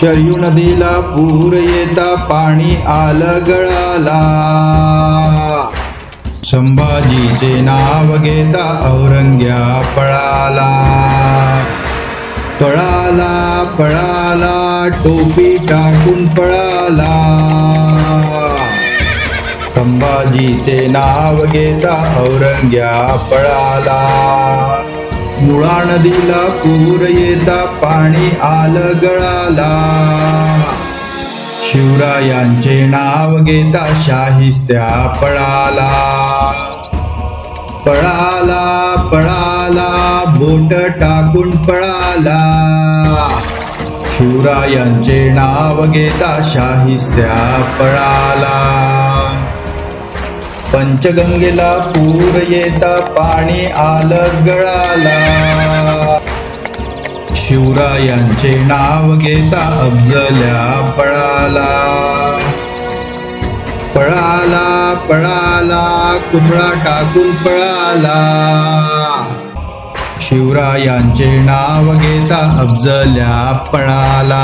शरयू नदीला पूर येता पाणी आलं गळाला। संभाजीचे नाव घेता औरंग्या पळाला। पळाला पळाला टोपी टाकून पळाला। संभाजीचे नाव घेता औरंग्या पळाला। मुळा नदीला पूर येता पाणी आलं गळाला। शिवरायांचे नाव घेता शाहिस्त्या पळाला। पळाला पळाला बोट टाकून पळाला। शिवरायांचे नाव घेता शाहिस्त्या पळाला। पंचगंगेला पूर येता पाणी आलं गळाला। शिवरायांचे नाव घेता अफजल्या पळाला। पळाला पळाला कुठळा टाकून पळाला। शिवरायांचे नाव घेता अफजल्या पळाला।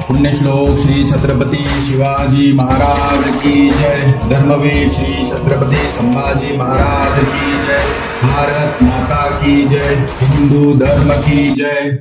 पुण्यश्लोक श्री छत्रपती शिवाजी महाराज की जय। धर्मवीर श्री छत्रपती संभाजी महाराज की जय। भारत माता की जय। हिंदू धर्म की जय।